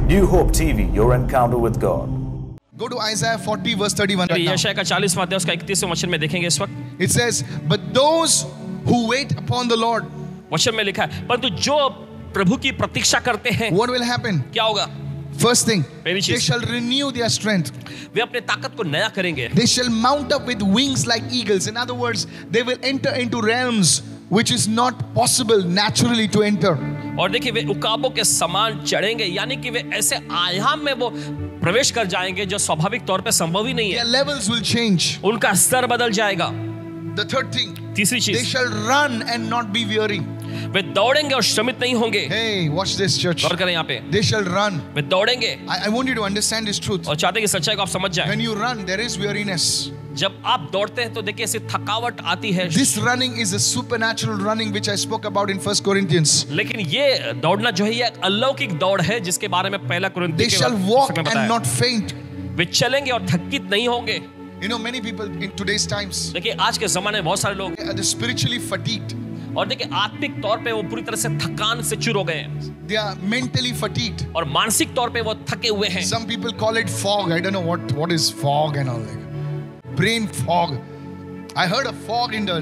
New Hope TV, your encounter with God. Go to Isaiah 40 verse 31 right now. यशायाह का 40वां अध्याय उसका 31वें वचन में देखेंगे इस वक्त। It says, but those who wait upon the Lord, वचन में लिखा है, परंतु जो प्रभु की प्रतीक्षा करते हैं, what will happen? क्या होगा? First thing, पहली they चीज, shall renew their strength. वे अपने ताकत को नया करेंगे। They shall mount up with wings like eagles. In other words, they will enter into realms which is not possible naturally to enter. और देखिए वे उकाबों के समान चढ़ेंगे, यानी कि वे ऐसे आयाम में वो प्रवेश कर जाएंगे जो स्वाभाविक तौर पे संभव ही नहीं Their है। levels will change. उनका स्तर बदल जाएगा। The third thing, तीसरी they चीज, shall run and not be weary. वे दौड़ेंगे और श्रमित नहीं होंगे। Hey, watch this, church. गौर करें यहाँ पे, They shall run. वे दौड़ेंगे I want you to understand this truth. और चाहते हैं कि सच्चाई को आप समझ जाएं। When you run, there is weariness. जब आप दौड़ते हैं तो देखिए ऐसी थकावट आती है। This running is a supernatural running which I spoke about in 1 Corinthians. लेकिन ये दौड़ना जो है ये एक अलौकिक दौड़ है जिसके बारे में पहला कुरिन्थियों They के shall पुस्तक walk में and बताया। not faint. वे चलेंगे और थकित नहीं होंगे। You know, many people in today's times देखिए आज के जमाने में बहुत सारे लोग, are spiritually fatigued. और देखिए आत्मिक तौर पे वो पूरी तरह से थकान से चूर हो गए हैं They are mentally fatigued. और मानसिक तौर पे वो थके हुए हैं। Some people call it fog. I don't know what is fog and all that. Brain fog. I heard of fog in the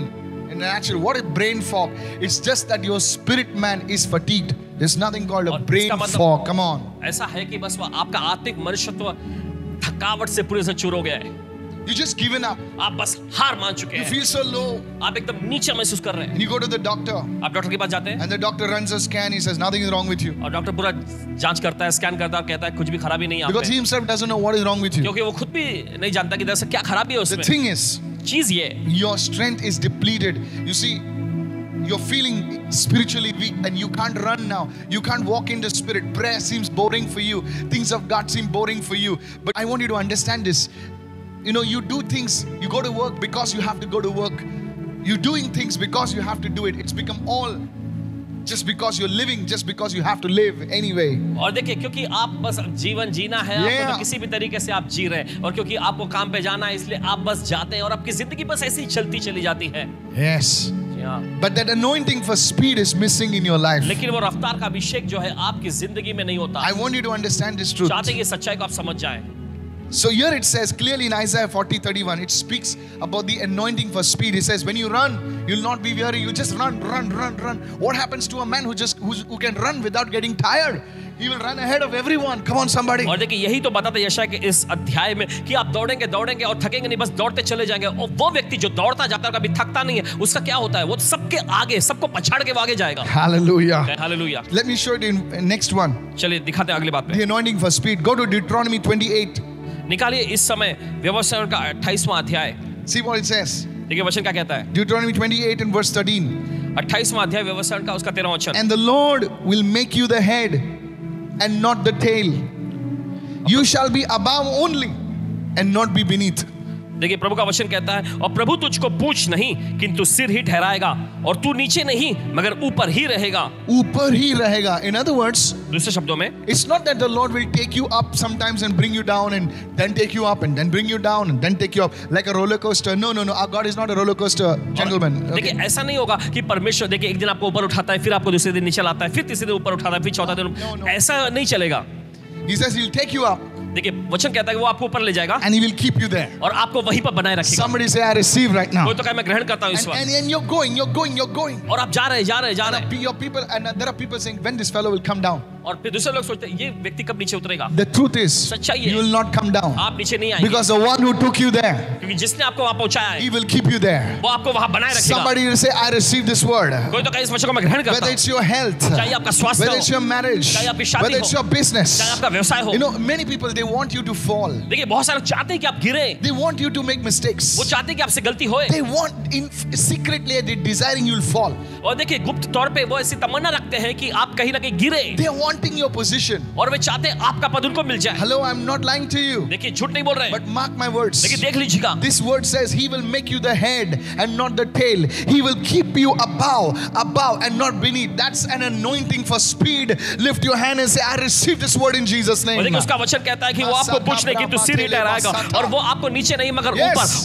natural. What is brain fog? It's just that your spirit man is fatigued. There's nothing called a और brain इसका मतलब fog. Come on. ऐसा है कि बस वो आपका आत्मिक मनुष्यत्व थकावट से पूरे से चूर हो गया है। You just given up. आप बस हार मान चुके You हैं, feel so low. आप एकदम नीचे महसूस कर रहे हैं। And you go to the doctor. आप डॉक्टर के पास जाते हैं And the doctor runs a scan. He says nothing is wrong with you. और डॉक्टर पूरा जांच करता है, स्कैन करता है और कहता है कुछ भी खराबी नहीं है आप Because he में। himself doesn't know what is wrong with you. क्योंकि वो खुद भी नहीं जानता कि दरअसल क्या खराबी है The उसमें। thing is, चीज ये, your strength is depleted. You see, you're feeling spiritually weak and you can't run now. You can't walk in the spirit. Prayer seems boring for you. Things of God seem boring for you. But I want you to understand this. You know, you do things, you go to work because you have to go to work. You're doing things because you have to do it. It's become all just because you're living, just because you have to live anyway. और देखिए क्योंकि आप बस जीवन जीना है, आपको तो किसी भी तरीके से आप जी रहे हैं, और क्योंकि आपको काम पे जाना है इसलिए आप बस जाते हैं और आपकी जिंदगी बस ऐसे ही चलती चली जाती है। Yes. हाँ। But that anointing for speed is missing in your life. लेकिन वो रफ्तार का अभिषेक जो है आपकी जिंदगी में नहीं होता। I want you to understand this truth. चाहते हैं कि सच्चाई को आप समझ जाएं। So here it says clearly in Isaiah 40:31, it speaks about the anointing for speed. It says, when you run, you'll not be weary. You just run. What happens to a man who can run without getting tired? He will run ahead of everyone. Come on, somebody. और देखिए यही तो बताता है यशायाह के इस अध्याय में कि आप दौड़ेंगे और थकेंगे नहीं, बस दौड़ते चले जाएंगे। और वो व्यक्ति जो दौड़ता जाता है कभी थकता नहीं है, उसका क्या होता है? वो सबके आगे, सबको पछाड़ के वो आगे जाएगा। Hallelujah. Hallelujah. Let me show it in next one. चलिए दिखाते हैं अगली बात The पे। anointing for speed. Go to Deuteronomy 28. निकालिए इस समय व्यवस्था का 28वां अध्याय। See what it says. देखिए वचन क्या कहता है? Deuteronomy 28 and verse 13. 28वां अध्याय व्यवस्था का उसका 13वां वचन। And the Lord will make you the head and not the tail. You shall be above only and not be beneath. देखिए प्रभु का वचन कहता है, और प्रभु तुझको पूछ नहीं किंतु सिर ही ठहराएगा, और तू नीचे नहीं मगर ऊपर ही रहेगा। ऊपर ही रहेगा. In other words, दूसरे शब्दों में, it's not that the Lord will take you up sometimes and bring you down and then take you up and then bring you down and then take you up like a roller coaster. No. Our God is not a roller coaster, gentlemen. देखिए ऐसा नहीं होगा कि परमेश्वर देखिए एक दिन आपको ऊपर उठाता है, फिर आपको दूसरे दिन नीचे लाता है, फिर तीसरे दिन ऊपर उठाता है, फिर चौथा दिन, ऐसा नहीं चलेगा। He says he'll take you up देखिए वचन कहता है कि वो आपको ऊपर ले जाएगा and he will keep you there. और आपको वहीं पर बनाए रखेगा। Somebody say I receive right now. कोई तो कहे मैं ग्रहण करता हूँ इस वक्त। And you're going. और आप जा रहे हैं। Your people, and there are people saying when this fellow will come down. और फिर दूसरे लोग सोचते हैं ये व्यक्ति कब नीचे उतरेगा। The truth is, सच्चाई है, you will not come down आप नीचे नहीं आएंगे, because the one who took you there, क्योंकि जिसने आपको वहां पहुंचाया है he will keep you there. वो आपको वहां बनाए रखेगा। Somebody will say I receive this word. कोई तो कहे इस वचन को मैं ग्रहण करता Whether हूँ, it's your health, चाहे आपका स्वास्थ्य whether हो, it's your marriage, चाहे आपकी शादी whether it's हो, your business. चाहे आपका व्यवसाय हो। You know, many people they want you to fall. देखिए बहुत सारे चाहते हैं कि आप गिरे, They want you to make mistakes. वो चाहते हैं कि आपसे गलती होए, They want secretly they desiring you'll fall. और देखिए गुप्त तौर पे वो ऐसी तमन्ना रखते हैं कि आप कहीं ना कहीं गिरे, They are wanting your position. और वे चाहते हैं आपका पद उनको मिल जाए। Hello, I'm not lying to you. देखिए झूठ नहीं बोल रहे हैं, But mark my words. लेकिन देख लीजिएगा This word says he will make you the head and not the tail. He will keep you above and not beneath. That's an anointing for speed. Lift your hand and say, I receive this word in Jesus' name. देखिए उसका वचन कहता है कि वो आपको पूछ नहीं कि तू सिर ही ठहराएगा और वो आपको नीचे नहीं मगर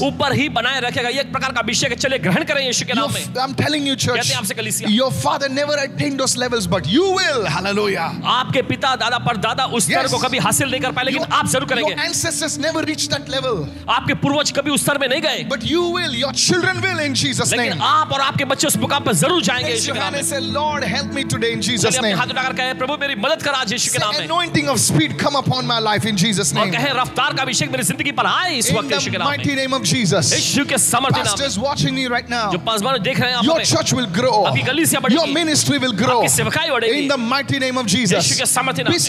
ऊपर ही बनाए रखेगा। ये एक प्रकार का अभिषेक है, चलिए ग्रहण करें यीशु के नाम में। I'm telling you, church, कहते हैं आपसे कलीसिया, your father never attained those levels, but you will. Hallelujah. आपके पिता दादा परदादा उस स्तर को कभी हासिल नहीं कर पाए, लेकिन आप जरूर करेंगे। Your ancestors never reached that level, आपके पूर्वज कभी उस स्तर में नहीं गए, but you will. Your children will in Jesus' name. लेकिन आप और आपके बच्चे उस मुकाम पर जरूर जाएंगे यीशु के नाम में। Say, Lord, help me today in Jesus' name. हाथ उठाकर कहें, प्रभु मेरी मदद कर आज यीशु के नाम में। Anointing of speed come upon my life in Jesus' name. और कहें रफ्तार का अभिषेक मेरी जिंदगी पर आए इस वक्त यीशु के नाम में। In the mighty name of Jesus. यीशु के सामर्थ्य नाम में। Pastors watching me right now. जो पासवान देख रहे हैं आप Your हमें, church will grow. आपकी कलीसिया बढ़ेगी, Your ministry will grow. आपकी सेवकाई बढ़ेगी। In the mighty name of Jesus. यीशु के सामर्थ्य नाम में।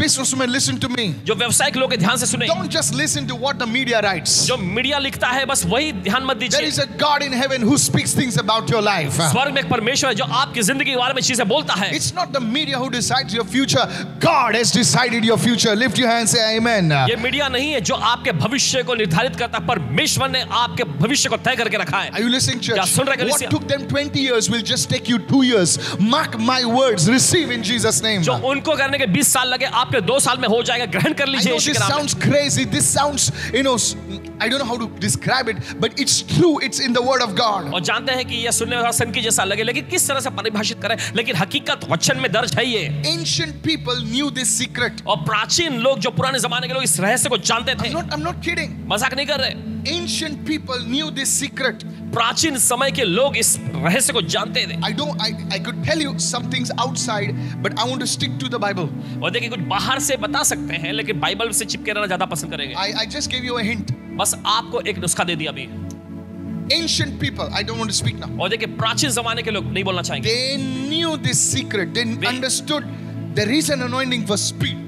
Businessmen, listen to me. जो व्यवसायिक लोग ध्यान से सुने। Don't just listen to what the media writes. जो मीडिया लिखता है बस वही ध्यान मत दीजिए। There is a God in heaven who speaks things about your life. स्वर्ग में एक परमेश्वर है जो आपकी जिंदगी के बारे में चीजें बोलता है। It's not the media who decides your future. God has decided your future. Lift your hand and say amen. ये मीडिया नहीं है जो आपके भविष्य को निर्धारित करता, परमेश्वर ने आपके भविष्य को तय करके रखा है। Are you listening, church? क्या सुन रहे हैं What कलीसिया? took them 20 years will just take you 2 years. Mark my words. Receive in Jesus' name. जो उनको करने के 20 साल लगे आपके 2 साल में हो जाएगा। ग्रहण कर I लीजिए know यीशु this के नाम में। sounds crazy. This sounds, I don't know how to describe it, but it's true. It's in the Word of God. और जानते हैं कि यह सुनने में सनकी जैसा लगे, लेकिन किस तरह से परिभाषित करें, लेकिन हकीकत वचन में दर्ज है ये। Ancient people knew this secret. और प्राचीन लोग जो पुराने जमाने के लोग इस रहस्य को जानते थे। I'm not kidding. मजाक नहीं कर रहे। Ancient people knew this secret. प्राचीन समय के लोग इस रहस्य को जानते थे। I could tell you some things outside, but I want to stick to the Bible. और देखिए कुछ बाहर से बता सकते हैं, लेकिन बाइबल से चिपके रहना ज्यादा पसंद करेंगे। I just gave you a hint. बस आपको एक नुस्खा दे दिया अभी। Ancient people, I don't want to speak now. और देखिए प्राचीन जमाने के लोग नहीं बोलना चाहेंगे। They knew this secret. They understood there is an anointing for speed.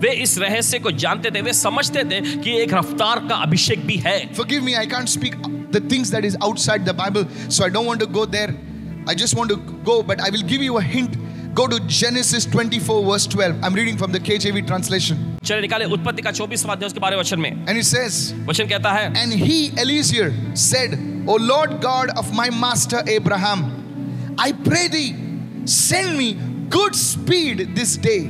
वे इस रहस्य को जानते थे, वे समझते थे कि एक रफ्तार का अभिषेक भी है। Forgive me, I can't speak the things that is outside the Bible, so I don't want to go there. I just want to go, but I will give you a hint. Go to Genesis 24 verse 12. I'm reading from the KJV translation. चलिए निकाले उत्पत्ति का 24वां अध्याय उसके 12वें वचन में। And it says, वचन कहता है, and he, Eliezer, said, O Lord God of my master Abraham, I pray thee, send me good speed this day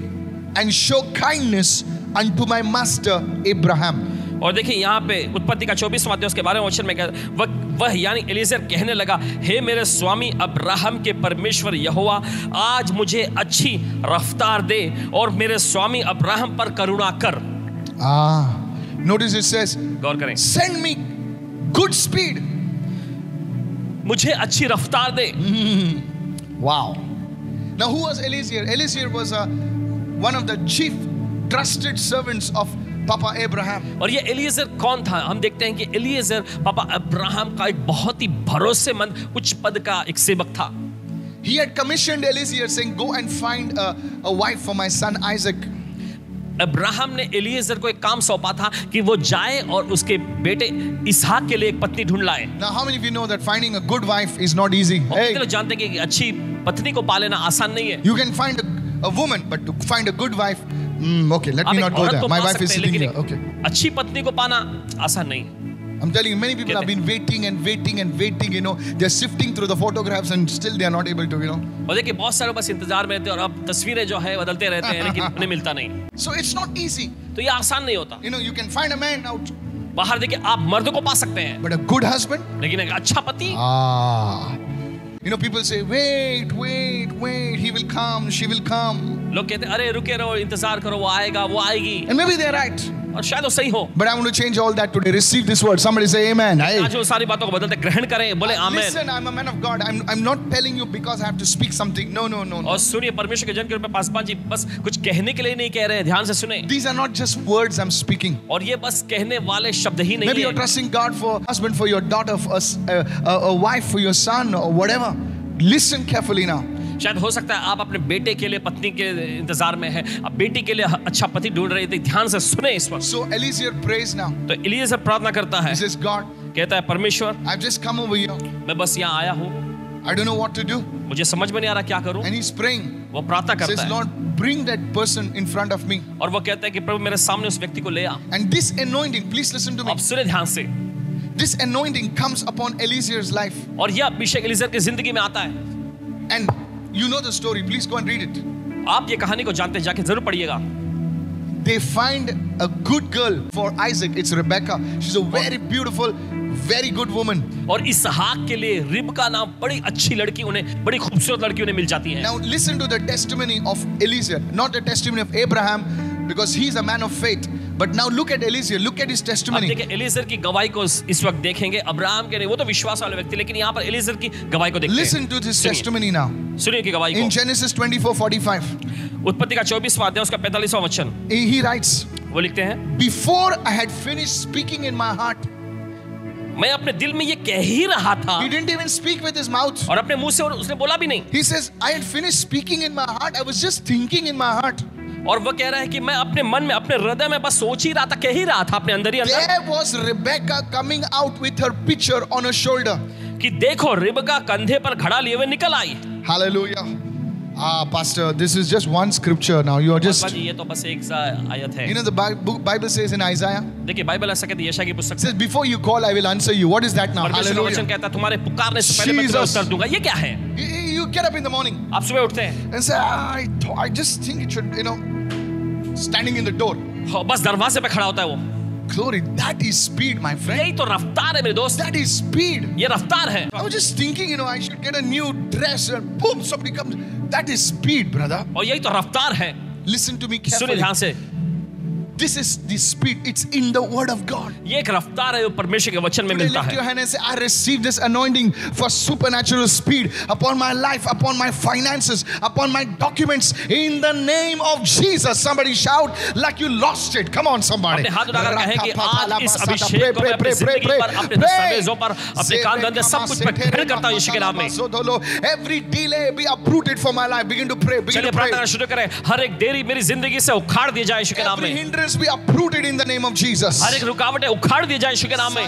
and show kindness unto my master Abraham. और देखिए यहाँ पे उत्पत्ति का 24वां अध्याय उसके 12वें वचन में वह यानी एलीजेर कहने लगा, हे मेरे स्वामी अब्राहम के परमेश्वर यहोवा, आज मुझे अच्छी रफ्तार दे और मेरे स्वामी अब्राहम पर करुणा कर। Notice it says, गौर करें, send me good speed. मुझे अच्छी रफ्तार दे। Wow. Now who was Eliezer? Eliezer was one of the chief trusted servants of पापा अब्राहम। और ये एलीजेर कौन था? हम देखते हैं कि एलीजेर पापा अब्राहम का एक बहुत ही भरोसेमंद उच्च पद का एक सेवक था। He had commissioned Eliezer saying, go and find a wife for my son Isaac. Abraham ने एलीजेर को एक काम सौंपा था कि वो जाए और उसके बेटे इसहाक के लिए एक पत्नी ढूंढ लाए। Now how many of you know that finding a good wife is not easy? कितने लोग जानते हैं कि अच्छी पत्नी को पा लेना आसान नहीं है। You can find a woman, but to find a good wife, okay, let me not go there. My wife is sitting here. Okay. अच्छी पत्नी को पाना आसान नहीं। I'm telling you, many people have been waiting and waiting and waiting. They're sifting through the photographs and still they are not able to. और देखिए बहुत सारे बस इंतजार में रहते हैं और अब तस्वीरें जो है बदलते रहते हैं, लेकिन उन्हें मिलता नहीं। So it's not easy. तो ये आसान नहीं होता। You can find a man out. बाहर देखिए आप मर्द को पा सकते हैं, but a good husband, लेकिन एक अच्छा पति। people say, wait, he will come, she will come. लोग कहते हैं अरे रुके रहो, इंतजार करो, वो आएगा, वो आएगी। And maybe they're right. और शायद वो सही हो। But I want to change all that today. Receive this word. Somebody say amen. आज वो सारी बातों को बदलते ग्रहण करें, बोले आमेन। Listen, I'm a man of God. I'm not telling you because I have to speak something. No. और सुनिए, परमेश्वर के जन के रूप में पासवान जी बस कुछ कहने के लिए नहीं कह रहे हैं, ध्यान से सुने। These are not just words I'm speaking. और ये बस कहने वाले शब्द ही नहीं Maybe है। you're trusting God for husband, for your daughter, for a wife, for your son, or whatever. Listen carefully now. शायद हो सकता है आप अपने बेटे के लिए पत्नी के इंतजार में है, अब बेटी के लिए अच्छा पति ढूंढ रही थी। ध्यान से सुने इस वक्त। So Eliezer prays now. तो एलीजेर प्रार्थना करता है। He says, God, कहता है परमेश्वर, I've just come over here. मैं बस यहाँ आया हूँ, I don't know what to do. मुझे समझ में नहीं आ रहा क्या करूँ। And he's praying. वो प्रार्थना करता Says, है। Lord, bring that person in front of me. और वो कहता है कि प्रभु मेरे सामने उस व्यक्ति को ले आ। And this anointing, please listen to me. अब सुने ध्यान से। This anointing comes upon Eliezer's life. और यह अभिषेक एलीजेर की जिंदगी में आता है। And you know the story. Please go and read it. आप ये कहानी को जानते हैं, जाके जरूर पढ़िएगा। They find a good girl for Isaac. It's Rebecca. She's a very beautiful, very good woman. और इसहाक के लिए रिबका नाम बड़ी अच्छी लड़की, उन्हें बड़ी खूबसूरत लड़की उन्हें मिल जाती है। Now listen to the testimony of Eliezer, not the testimony of Abraham, because he's a man of faith. But now look at Eliezer. Look at his अब testimony. देखिए एलीजर की गवाही को इस वक्त देखेंगे। अब्राहम के नहीं, वो तो विश्वास वाले व्यक्ति, लेकिन यहाँ पर एलीजर की गवाही को देखते हैं। Listen to this सुनिए। testimony now. सुनिए की गवाही In को। Genesis 24:45, उत्पत्ति का 24वां अध्याय उसका 45वां वचन he writes, वो लिखते हैं, "Before I had finished speaking in my heart," मैं अपने दिल में ये कह ही रहा था, he didn't even speak with his mouth. और अपने मुंह से उसने बोला भी नहीं। He says, "I had finished speaking in my heart. I was just thinking in my heart." और वह कह रहा है कि मैं अपने मन में, अपने हृदय में बस सोच ही रहा था, कह ही रहा था अपने अंदर ही अंदर, There was Rebecca coming out with her pitcher on her shoulder. कि देखो रिबका कंधे पर घड़ा लिए हुए निकल आई। Hallelujah. Pastor, this is just one scripture now. You are just, बाबा जी, ये तो बस एक आयत है। you know, the Bible says in Isaiah, देखिए बाइबल ऐसा कहती है, यशायाह की पुस्तक it says, "Before you call, I will answer you." What is that now? परमेश्वर का वचन Hallelujah. कहता है, तुम्हारे पुकारने से पहले मैं तुम्हें Jesus. उत्तर दूंगा। ये क्या है? You get up in the morning आप सुबह उठते हैं, and say, I just think it should, standing in the door. बस दरवाजे पे खड़ा होता है वो। Glory, that is speed, my friend. यही तो रफ्तार है मेरे दोस्त, That is speed. ये रफ्तार है। I was just thinking, I should get a new dress and boom, somebody comes. That is speed, brother. और यही तो रफ्तार है। Listen to me सुनिए carefully. ध्यान से, This is the speed. It's in the word of God. ये एक रफ्तार है जो परमेश्वर के वचन में Today, मिलता lift your है। hand and say, I receive this anointing for supernatural speed upon my life, upon my finances, upon my documents, in the name of Jesus. Somebody shout like you lost it. Come on, somebody. अपने हाथ उठाकर कहें कि आज इस अभिषेक को मैं अपनी जिंदगी पर, अपने दस्तावेजों पर, अपने काम धंधे सब कुछ पर ग्रहण करता हूं यीशु के नाम में। Every delay be uprooted for my life. Begin to pray. Begin चलिए to pray. प्रार्थना शुरू करें। हर एक देरी मेरी जिंदगी से उखाड़ दी जाए यीशु के नाम Every में। hindrance be uprooted in the name of Jesus. हर एक रुकावटें उखाड़ दी जाए यीशु के नाम में।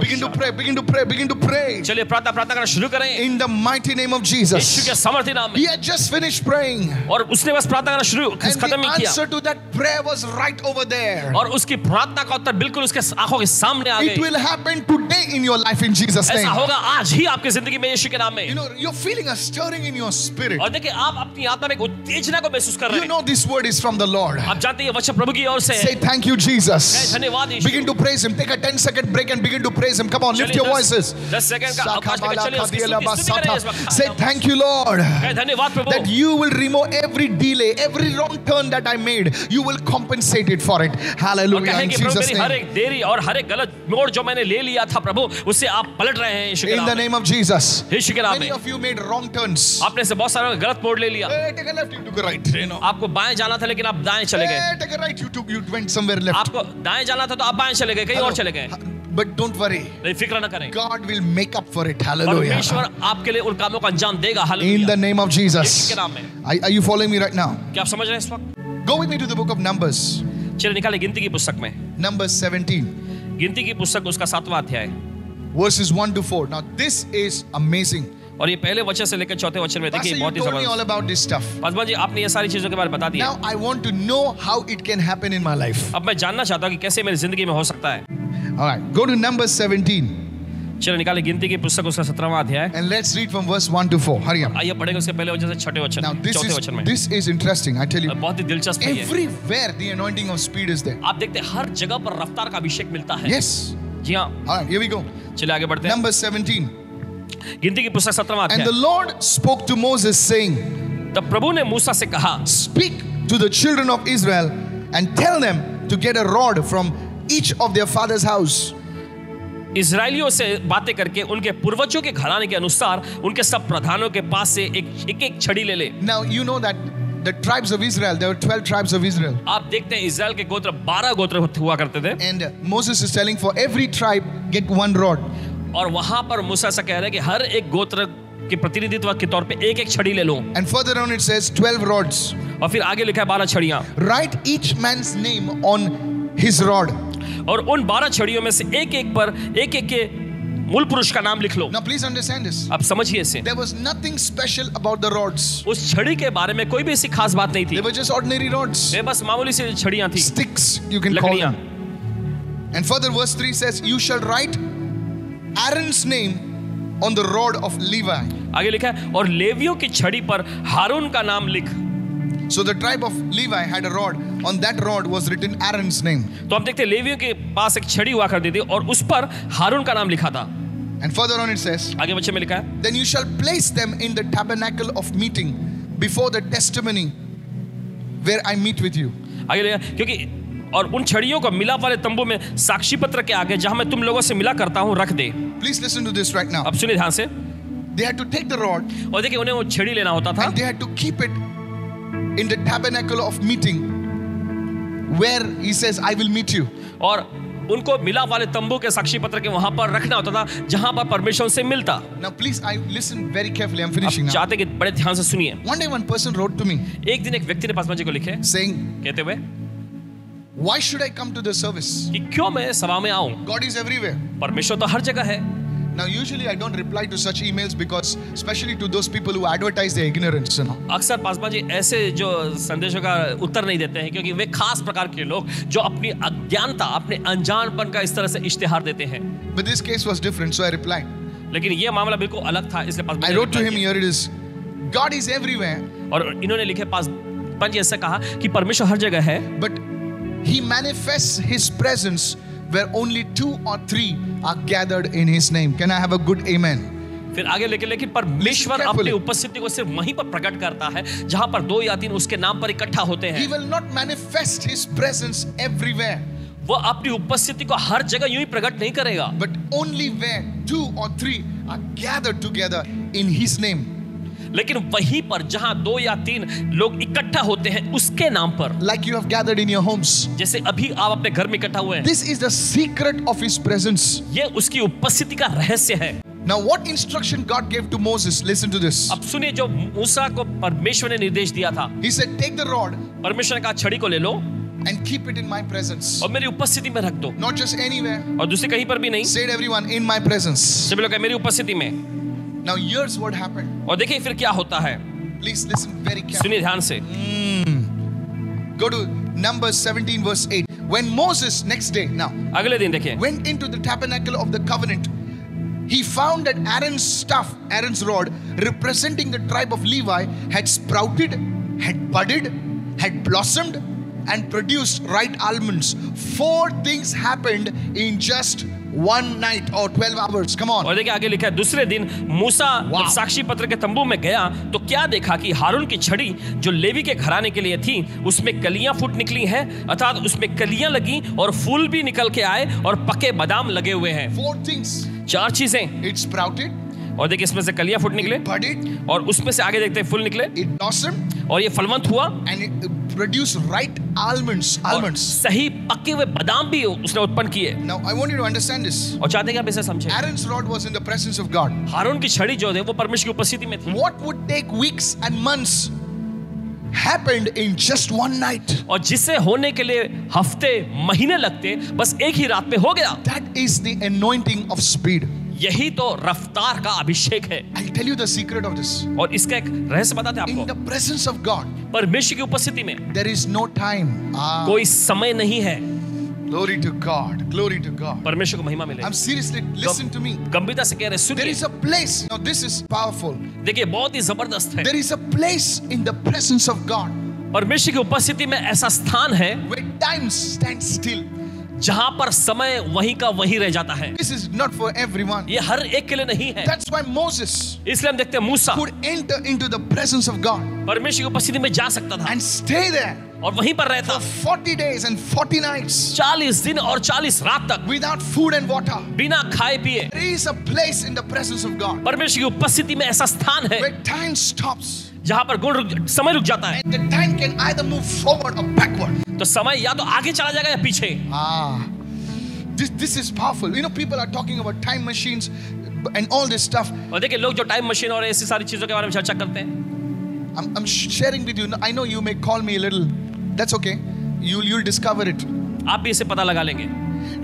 Begin to pray, begin to pray, begin to pray. चलिए प्रार्थना करना शुरू करें In the mighty name of यीशु Jesus. के सामर्थ्य नाम He में। had just finished praying. और उसने बस प्रार्थना करना शुरू And खत्म the ही किया, answer to that prayer was right over there. और उसकी प्रार्थना का उत्तर बिल्कुल उसके आंखों के सामने आ It गई। will happen today in your life in Jesus' ऐसा name. होगा आज ही आपकी जिंदगी में यीशु के नाम में। You're feeling a stirring in your spirit. और देखिए आप अपनी आत्मा में एक उत्तेजना को महसूस कर रहे You हैं। know this word is from the Lord. आप जानते हैं ये वचन प्रभु की ओर से Say है। thank you, Jesus. धन्यवाद यीशु। Begin to praise Him. Take a 10-second break and begin to praise Him. Come on, lift your voices. 10 second का अवकाश लेकर चलिए उसकी स्तुति करें इस वक्त। Say thank you, Lord. धन्यवाद प्रभु। That you will remove every delay, every wrong turn that I made. You will compensate it for it. और Hallelujah. कहें In कि प्रभु Jesus' मेरी हर name. एक देरी और हर एक गलत मोड़ जो मैंने ले लिया था प्रभु, उससे आप पलट रहे हैं यीशु के In नाम the में। name of Jesus. यीशु के नाम Many में। of you made wrong turns. आपने से बहुत सारे गलत मोड़ ले लिया। Hey, take a left, you took a right. आपको बाएं जाना था लेकिन आप दाएं चले गए। Hey, take a right, you went somewhere left. आपको दाएं जाना था तो आप बाएं चले गए, कहीं और चले गए। But don't worry. नहीं, फिक्र न करें, God will make up for it. Hallelujah. परमेश्वर आपके लिए उन कामों का अंजाम देगा। In hallelujah. the name of यीशु Jesus. के नाम में। Are you following me right now? क्या आप समझ रहे हैं इस वक्त? Go with me to the book of Numbers. चलिए निकाले गिनती की पुस्तक में, Numbers 17. गिनती की पुस्तक उसका 7वां अध्याय, Verses 1 to 4. Now this is amazing. और ये पहले वचन से लेकर चौथे वचन में Pastor, देखिए you बहुत ही told me all जबरदस्त। about this stuff. Paswan ji आपने ये सारी चीजों के बारे में बता दिया। Now I want to know how it can happen in my life. अब मैं जानना चाहता हूँ कि कैसे मेरी जिंदगी में हो सकता है। All right, go to Numbers 17 चलिए निकाले गिनती की पुस्तक उसका 17वां अध्याय, and let's read from verse 1 to 4. Hurry up. आइए पढ़ेंगे उसके पहले वचन से छठे वचन, Now चौथे वचन में। this is interesting. I tell you, बहुत ही दिलचस्प है ये। everywhere the anointing of speed is there. आप देखते हैं हर जगह पर रफ्तार का अभिषेक मिलता है। Yes. जी हाँ, All right, here we go. चलिए आगे बढ़ते हैं। Numbers 17. गिनती की पुस्तक 17वां And the अध्याय। Lord spoke to Moses, saying, तब प्रभु ने मूसा से कहा, Speak to the children of Israel and tell them to get a rod from each of their father's house. इजराइलियों से बातें करके उनके पूर्वजों के घराने के अनुसार उनके सब प्रधानों के पास से एक छड़ी ले ले। Now you know that the tribes of Israel, there were 12 tribes of Israel. आप देखते हैं इजराइल के गोत्र 12 गोत्र हुआ करते थे, And Moses is telling for every tribe, get one rod. और वहां पर मूसा से कह रहे हैं कि हर एक गोत्र के प्रतिनिधित्व के तौर पे एक छड़ी ले लो। And further on it says 12 rods. और फिर आगे लिखा है 12 छड़ियां, Write each man's name on his rod. और उन 12 छड़ियों में से एक पर एक के मूल पुरुष का नाम लिख लो। Now please understand this. आप समझिए इसे, There was nothing special about the rods. उस छड़ी के बारे में कोई भी ऐसी खास बात नहीं थी, They were just ordinary rods. वे बस मामूली सी छड़ियां थी, Sticks, you can call लकड़ियां। them. And further verse 3 says, you shall write Aaron's name on the rod of Levi. आगे लिखा है और लेवियों की छड़ी पर हारून का नाम लिख। So the tribe of Levi had a rod. On that rod was written Aaron's name. तो हम देखते हैं लेवियों के पास एक छड़ी हुआ करती थी और उस पर हारून का नाम लिखा था। And further on it says, आगे बच्चे में लिखा है then you shall place them in the tabernacle of meeting before the testimony where I meet with you. आगे लिखा है, क्योंकि और उन छड़ियों को मिलाप वाले तंबू में साक्षी पत्र के आगे जहां मैं तुम लोगों से मिला करता हूं रख दे। Please listen to this right now. अब सुनिए ध्यान से। They had to take the rod और देखिए उन्हें वो छड़ी लेना होता था and they had to keep it in the tabernacle of meeting where he says I will meet you. और उनको मिलाप वाले तंबू के साक्षी पत्र के वहां पर रखना होता था जहां पर परमेश्वर से मिलता। Now please, I listen very carefully. I'm finishing now. चाहते कि बड़े ध्यान से सुनिए। One day one person wrote to me एक दिन एक व्यक्ति ने पासवान जी को लिखे saying, कहते हुए why should I come to the service? कि क्यों मैं सभा में आऊं? God is everywhere. परमेश्वर तो हर जगह है। Now usually I don't reply to such emails because especially to those people who advertise their ignorance, you know. अक्सर पासवान जी ऐसे जो संदेशों का उत्तर नहीं देते हैं क्योंकि वे खास प्रकार के लोग जो अपनी अज्ञानता अपने अनजानपन का इस तरह से इश्तिहार देते हैं। But this case was different, so I replied. लेकिन ये मामला बिल्कुल अलग था इसलिए पासवान I जी ने wrote to reply him, किया। here it is. God is everywhere, और इन्होंने लिखे पासवान जी ऐसे कहा कि परमेश्वर हर जगह है but he manifests his presence where only 2 or 3 are gathered in his name. Can I have a good amen? फिर आगे लेकिन परमेश्वर Listen carefully. अपनी उपस्थिति को सिर्फ वहीं पर प्रकट करता है जहां पर 2 या 3 उसके नाम पर इकट्ठा होते He हैं। will not manifest his presence everywhere, वो अपनी उपस्थिति को हर जगह यूं ही प्रकट नहीं करेगा, but only where 2 or 3 are gathered together in his name. लेकिन वहीं पर जहां 2 या 3 लोग इकट्ठा होते हैं उसके नाम पर, Like you have gathered in your homes. जैसे अभी आप अपने घर में इकट्ठा हुए हैं। This is the secret of his presence. ये उसकी उपस्थिति का रहस्य है। Now, what instruction God gave to Moses? Listen to this. अब सुनिए जो मूसा को परमेश्वर ने निर्देश दिया था। He said, take the rod परमेश्वर ने कहा छड़ी को ले लो and keep it in my presence. और मेरी उपस्थिति में रख दो, Not just anywhere. और दूसरी कहीं पर भी नहीं। Say it everyone, in my presence. सभी लोग कहें मेरी उपस्थिति में। Now, here's what happened. और देखिए फिर क्या होता है, Please listen very carefully. सुनिए ध्यान से। Go to Numbers 17 verse 8. When Moses, next day, now, अगले दिन देखिए went into the tabernacle of the covenant, he found that Aaron's staff, Aaron's rod, representing the tribe of Levi, had sprouted, had budded, had blossomed, and produced ripe almonds. 4 things happened in just one night or 12 hours. Come on. और देखिए आगे लिखा है दूसरे दिन मूसा Wow. जब साक्षी पत्र के तंबू में गया तो क्या देखा कि हारून की छड़ी जो लेवी के घराने के लिए थी उसमें कलियां फूट निकली हैं, अर्थात उसमें कलियां लगी और फूल भी निकल के आए और पके बादाम लगे हुए हैं। 4 things. 4 चीजें, It sprouted, और देखिए इसमें से कलियां फूट निकले budded, और उसमें से आगे देखते हैं फूल निकले it blossomed, और ये फलवंत हुआ and it produced ripe almonds. और Almonds. सही पके हुए बादाम भी उसने उत्पन्न किए। Now, I want you to understand this. और चाहते हैं कि आप इसे समझें, Aaron's rod was in the presence of God. हारून की छड़ी जो है वो परमेश्वर की उपस्थिति में थी What would take weeks and months happened in just one night. और जिसे होने के लिए हफ्ते महीने लगते बस एक ही रात में हो गया। That is the anointing of speed. यही तो रफ्तार का अभिषेक है। I'll tell you the secret of this. और इसका एक रहस्य बताते हैं In आपको, the presence of God, परमेश्वर की उपस्थिति में there is no time. कोई समय नहीं है। Glory to God. Glory to God. परमेश्वर को महिमा मिले। I'm seriously, listen to me. गंभीरता से कह रहे There सुनिए, is a place. Now this is powerful. देखिए बहुत ही जबरदस्त है। There is a place in the presence of God परमेश्वर की उपस्थिति में ऐसा स्थान है where time stands still. जहां पर समय वहीं का वहीं रह जाता है। This is not for everyone. ये हर एक के लिए नहीं है। That's why Moses इसलिए हम देखते हैं मूसा could enter into the presence of God परमेश्वर की उपस्थिति में जा सकता था and stay there और वहीं पर रहता for 40 days and 40 nights 40 दिन और 40 रात तक without food and water. बिना खाए पिए। There is a place in the presence of God परमेश्वर की उपस्थिति में ऐसा स्थान है where time stops जहां पर समय रुक जाता है, and the time can either move forward or backward. तो समय या तो आगे चला जाएगा या पीछे। This is powerful. You know, people are talking about time machines and all this stuff. और देखिए लोग जो टाइम मशीन और ऐसी सारी चीजों के बारे में चर्चा करते हैं, I'm sharing with you. I know you may call me a little. That's okay. You'll discover it. आप भी इसे पता लगा लेंगे।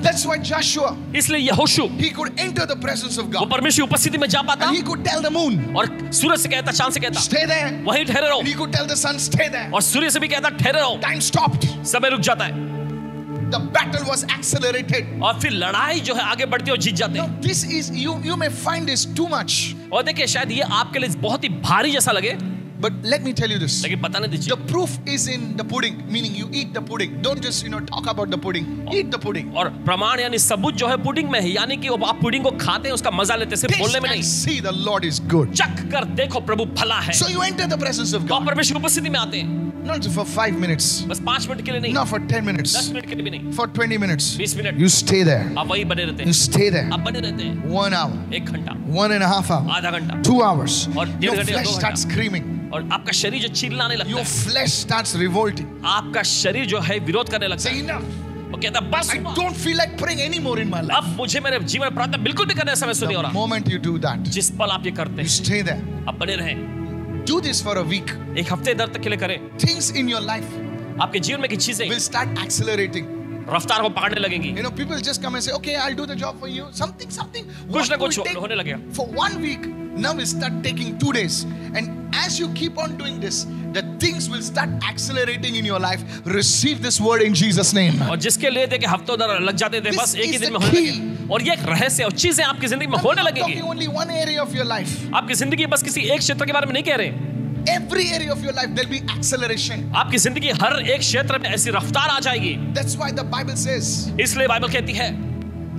That's why Joshua, इसलिए यहोशू he could enter the presence of वो God परमेश्वर की उपस्थिति में जा पाता and he could tell the moon, और सूर्य से कहता, चांद से कहता stay there. वहीं ठहरे रहो, And he could tell the sun, stay there. और सूर्य से भी कहता ठहरे रहो। Time stopped. समय रुक जाता है। the battle was accelerated. और फिर लड़ाई जो है आगे बढ़ती है और जीत जाते Now, हैं। this is, you may find this too much. और देखिए शायद ये आपके लिए बहुत ही भारी जैसा लगे, But let me tell you this. लेकिन बताने दीजिए, The proof is in the pudding, meaning you eat the pudding. Don't just, talk about the pudding. Eat the pudding. और प्रमाण यानी सबूत जो है पुडिंग में है, यानी कि आप पुडिंग को खाते हैं, उसका मजा लेते हैं, सिर्फ बोलने Taste में and नहीं। see the Lord is good. चख कर देखो प्रभु भला है। So you enter the presence of तो आप God. परमेश्वर की उपस्थिति में आते हैं, Not for 5 minutes, बस 5 मिनट के लिए नहीं, not for 10 minutes, 10 मिनट के लिए भी नहीं, for 20 minutes. 20 minute You stay there. आप वही बने रहते You हैं, stay there. आप बने रहते हैं 1 hour, 1 घंटा, 1.5 hour, आधा घंटा, 2 hours. और Your 1.5 घंटे, flesh 2 starts घंटा, screaming. और आपका शरीर जो चिल्लाने लगता Your है, flesh starts revolting. आपका शरीर जो है विरोध करने लगता Say है, enough. वो कहता है बस I don't feel like praying anymore in my life. अब मुझे मेरे जीवन में प्रार्थना बिल्कुल भी करने समय सुनी हो The रहा। moment you do that, जिस पल आप ये करते you हैं, stay there. आप बने रहें, Do this for a week. एक हफ्ते दर तक के लिए करें, Things in your life आपके जीवन में की चीजें will start accelerating. रफ्तार को पकड़ने लगेंगी, People just come and say, okay, I'll do the job for you. Something. कुछ ना What कुछ will take होने लगेगा। for 1 week, now will start taking 2 days. And as you keep on doing this, the things will start accelerating in your life. Receive this word in Jesus' name. और जिसके लिए देखिए हफ्तों दर लग जाते थे, This बस एक ही is दिन the में होने key. लगे, और ये एक रहस्य और चीजें आपकी जिंदगी में I'm होने not लगेंगी। talking only one area of your life. आपकी जिंदगी बस किसी एक क्षेत्र के बारे में नहीं कह रहे, Every area of your life, there'll be acceleration. आपकी जिंदगी हर एक क्षेत्र में ऐसी रफ्तार आ जाएगी। That's why the Bible says इसलिए बाइबल कहती है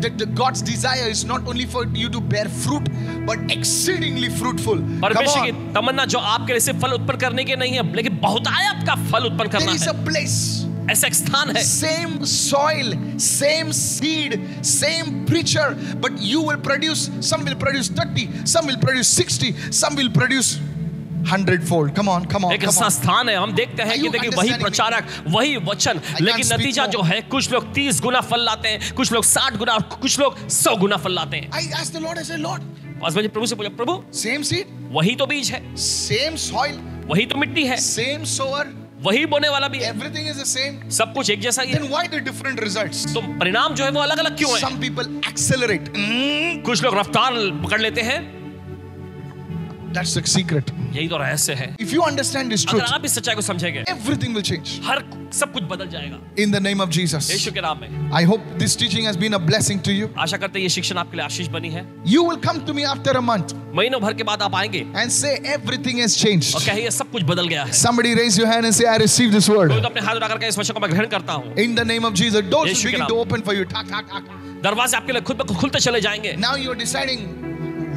that the God's desire is not only for you to bear fruit, but exceedingly fruitful. Come परमेश्वर की on. तमन्ना जो आपके लिए सिर्फ फल उत्पन्न करने की नहीं है, लेकिन बहुतायत का फल उत्पन्न करना There is a है। place, ऐसा एक स्थान है, same soil, same seed, same preacher, but you will produce, some will produce 30, some will produce 60, some will produce 100-fold. Come on. एक ऐसा स्थान है, हम देखते हैं Are कि you देखिए वही understanding me? प्रचारक, वही वचन, can't लेकिन speak नतीजा more. जो है कुछ लोग 30 गुना फल लाते हैं, कुछ लोग 60 गुना, और कुछ लोग 100 गुना फल लाते हैं। I asked the Lord, I said, Lord, बस मैंने प्रभु से पूछा, प्रभु same seed, वही तो बीज है, same soil, वही तो मिट्टी है, same sower, वही बोने वाला भी है, everything is the same. सब कुछ एक जैसा ही है, Then why the different results? तो परिणाम जो है वो अलग अलग क्यों है? Some people accelerate. कुछ लोग रफ्तार पकड़ लेते हैं, That's the secret. यही तो रहस्य है। If you understand this अगर truth, आप इस सच्चाई को समझेंगे, everything will change. हर सब कुछ बदल जाएगा In the name of Jesus. यीशु के नाम में। I hope this teaching has been a blessing to you. आशा करते हैं ये शिक्षण आपके लिए आशीष बनी है। You will come to me after a month महीनों भर के बाद आप आएंगे and say everything has changed. और कहिए सब कुछ बदल गया है। Somebody raise your hand and say, I receive this कोई word. तो अपने हाथ उठाकर के इस वचन को मैं ग्रहण करता हूँ। In the name of Jesus. Doors Yeshu will के begin नाम। to open for you. Tak, tak, tak. दरवाजे आपके लिए खुद ब खुद खुलते चले जाएंगे। Now you're deciding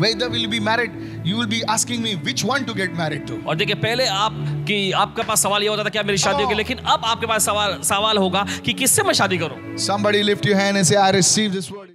whether will you be married. You will be asking me which one to get married to. और देखिए पहले आपके पास सवाल ये होता था क्या मेरी शादी होगी, लेकिन अब आपके पास सवाल होगा कि किससे मैं शादी करूं। Somebody lift your hand and say, I receive this word.